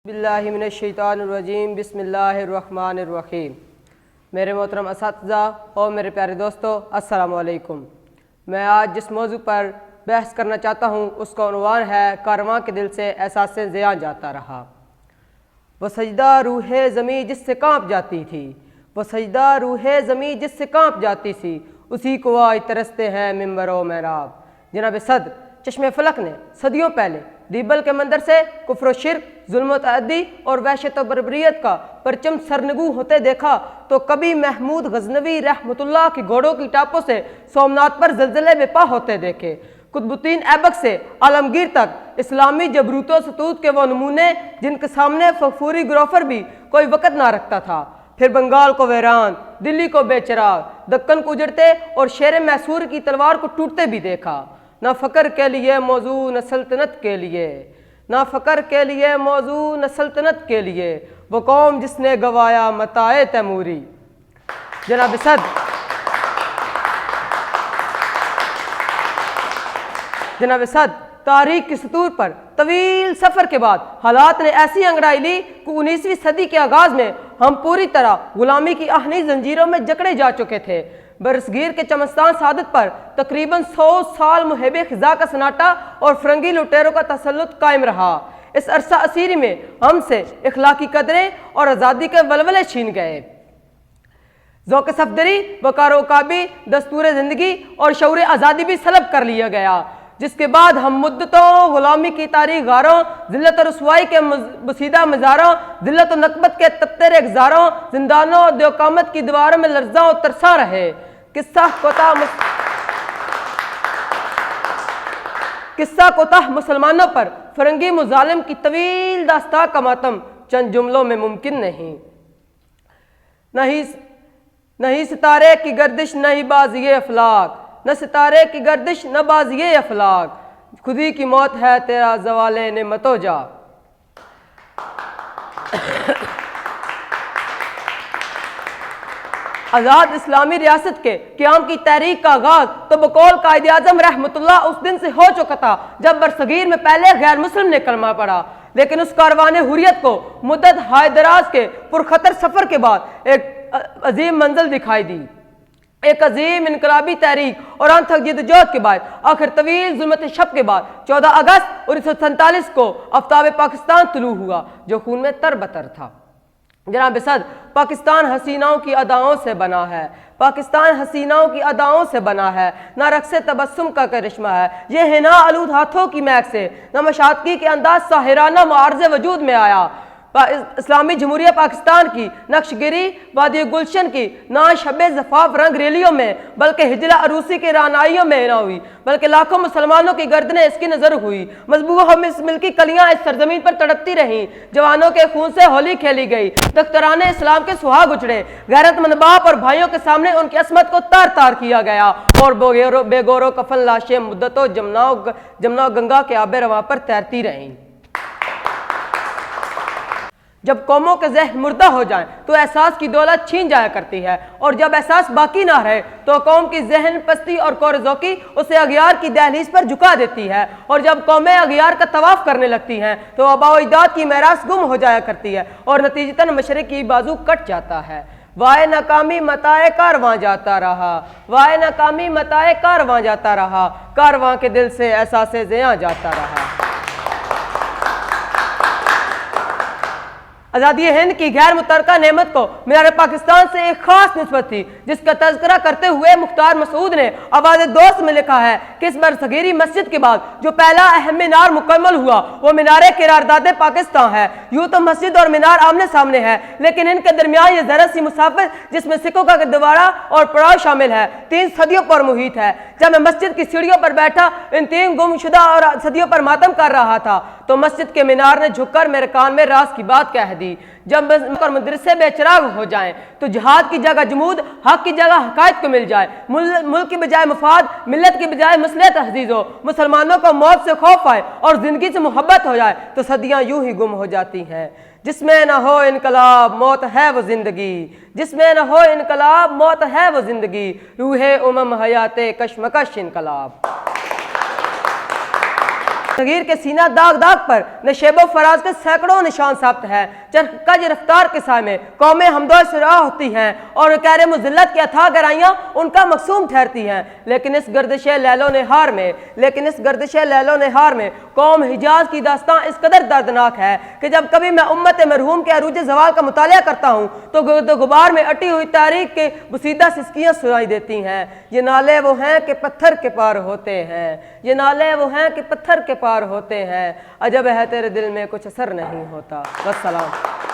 बिस्मिल्लाहि मिनश्शैतानिर्रजीम बिस्मिल्लाहिर्रहमानिर्रहीम। मेरे मोहतरम असातिज़ा और मेरे प्यारे दोस्तों, अस्सलामु अलैकुम। मैं आज जिस मौजू पर बहस करना चाहता हूँ उसका उन्वान है कारवां के दिल से एहसास ज़ियां जाता रहा। वो सजदा रूहे ज़मीं जिससे कांप जाती थी, वो सजदा रूहे ज़मीं जिससे कांप जाती थी, उसी को आज तरसते हैं मिंबर व महराब। जनाब सद चश्मे फलक ने सदियों पहले दीबल के मंदिर से कुफ्र शिर्क, जुल्म तअद्दी और वहशत बर्बरियत का परचम सरनगू होते देखा तो कभी महमूद गजनवी रहमतुल्लाह की घोड़ों की टापों से सोमनाथ पर जलजले बेपा होते देखे। कुतुबुद्दीन ऐबक से आलमगीर तक इस्लामी जबरूतो सतूत के वो नमूने जिनके सामने फखूरी ग्रोफर भी कोई वक़्त ना रखता था। फिर बंगाल को वैरान, दिल्ली को बेचराग, दक्कन को उजड़ते और शेर मैसूर की तलवार को टूटते भी देखा। न फ़क्र के लिए मौजू न सल्तनत के लिए, न फ़क्र के लिए मौजू न सल्तनत के लिए, वो कौम जिसने गवाया मताए तैमूरी। जनाब सद तारीख की सतूर पर तवील सफ़र के बाद हालात ने ऐसी अंगड़ाई ली कि 19वीं सदी के आगाज़ में हम पूरी तरह गुलामी की आहनी जंजीरों में जकड़े जा चुके थे। बरसगीर के चमस्तान सादत पर तकरीबन 100 साल मुहब खिजा का सन्नाटा और फरंगी लुटेरों का तसल्लुत कायम रहा। इस अरसा असीरी में हमसे इखलाकी कदरें और आज़ादी के वलवले छीन गए। ज़ौक़ सफदरी, वक़ार वक़ाबी, दस्तूर ज़िंदगी और शऊर आज़ादी भी सलब कर लिया गया, जिसके बाद हम मुद्दतों गुलामी की तारीख गारों, ज़िल्लत और रसवाई के बसीदा मज़ारों, ज़िल्लत और नकबत के तप्ते रेगज़ारों, जिंदानों और देवकामत की दीवारों में लर्ज़ा और तरसा रहे। किस्सा कोताह मुसलमानों पर फरंगी मुजालिम की दास्तां का मातम चंद जुमलों में मुमकिन नहीं सितारे की गर्दिश न ही बाज़िए अफलाक, न सितारे की गर्दिश न बाज़िए अफलाक, खुदी की मौत है तेरा ज़वाले नेमतो जा। आज़ाद इस्लामी रियासत के क़याम की तहरीक का आगाज़ तो बकौल कायदे आज़म रहमतुल्लाह उस दिन से हो चुका था जब बरसगीर में पहले गैर मुस्लिम ने कलमा पढ़ा, लेकिन उस कारवान हुर्रियत को मुद्दत हाय दराज के पुरखतर सफ़र के बाद एक अजीम मंजिल दिखाई दी। एक अजीम इनकलाबी तहरीक और अनथक जिद्दोजहद के बाद आखिर तवील जुल्मत शब के बाद 14 अगस्त 1947 को आफ्ताब पाकिस्तान तुलू हुआ, जो खून में तरबतर था। जनाब सद पाकिस्तान हसीनाओं की अदाओं से बना है, पाकिस्तान हसीनाओं की अदाओं से बना है, ना रक्स तबस्सुम का करिश्मा है ये हिना आलूद हाथों की महक से, ना मशातकी के अंदाज साहिराना मुआरज़े वजूद में आया। इस्लामी जमहूरिया पाकिस्तान की नक्शगिरी वादी गुलशन की ना शबे ज़फ़ाफ़ रंग रैलियों में बल्कि हिजला अरूसी के रानाइयों में ना हुई, बल्कि लाखों मुसलमानों की गर्दनें इसकी नज़र हुई। मजबूह हम इस मिल्की कलियाँ इस सरजमीन पर तड़पती रहीं, जवानों के खून से होली खेली गई, दख्तराने इस्लाम के सुहाग उछड़े, गैरतमंद बाप और भाइयों के सामने उनकी असमत को तार तार किया गया और बेगोरो कफन लाशें मुद्दतों जमुना गंगा के आबे रवां पर तैरती रहीं। जब कौमों के ज़हन मुर्दा हो जाएं तो एहसास की दौलत छीन जाया करती है, और जब एहसास बाकी ना रहे तो कौम की जहन पस्ती और कोरज़ौकी उसे अगियार की दहलीज पर झुका देती है, और जब कौमें अगियार का तवाफ़ करने लगती हैं तो आबा इजाद की मेरास गुम हो जाया करती है और नतीजतन मशरिक़ी बाजू कट जाता है। वाए नाकामी मताए कारवां जाता रहा, वाए नाकामी मताए कारवां जाता रहा, कारवां के दिल से एहसास ज़ियां जाता रहा। आज़ादी हिंद की गैर मुतरका नेमत को मीनार पाकिस्तान से एक खास निस्बत थी, जिसका तज़किरा करते हुए मुख्तार मसूद ने आवाज़ दोस्त में लिखा है कि इस बरसगीरी मस्जिद के बाद जो पहला अहम मीनार मुकम्मल हुआ वो मीनार किरारदाद पाकिस्तान है। यूँ तो मस्जिद और मीनार आमने सामने है, लेकिन इनके दरमियान ये ज़रा सी मुसाफिर जिसमें सिक्कों का गुरुद्वारा और पड़ाव शामिल है 3 सदियों पर मुहित है। जब मैं मस्जिद की सीढ़ियों पर बैठा इन 3 गुमशुदा और सदियों पर मातम कर रहा था तो मस्जिद के मीनार ने झुककर मेरे कान में राज की बात कह दी। जब मदरसे बेचराग हो जाएं तो जिहाद की जगह जमूद, हक की जगह हकायत को मिल जाए, मुल्क की बजाय मफाद, मिल्लत की बजाय मसलहत अजीज हो, मुसलमानों को मौत से खौफ आए और ज़िंदगी से मोहब्बत हो जाए तो सदियाँ यूं ही गुम हो जाती हैं। जिसमें न हो इनकलाब मौत है वो ज़िंदगी, जिसमें न हो इनकलाब मौत है वो ज़िंदगी, रूहे उमम हयाते कशमकश इनकलाब। सगीर के सीना दाग दाग पर नशेबो फराज के सैकड़ों निशान साबित है। कज रफ्तार के सामे कौमें हमदो सुराह होती हैं और कहरे मुजिल्लत की अथाह गहराइयाँ उनका मकसूम ठहरती हैं। लेकिन इस गर्दिश लैलो नेहार में कौम हिजाज की दास्तां इस कदर दर्दनाक है कि जब कभी मैं उम्मत मरहूम के अरूज ज़वाल का मुतालिया करता हूँ तो गर्द गुबार में अटी हुई तारीख के बुसीदा सिस्कियाँ सुनाई देती हैं। ये नाले वो हैं कि पत्थर के पार होते हैं, ये नाले वो हैं कि पत्थर के पार होते हैं। अजब है तेरे दिल में कुछ असर नहीं होता। वस्सलाम।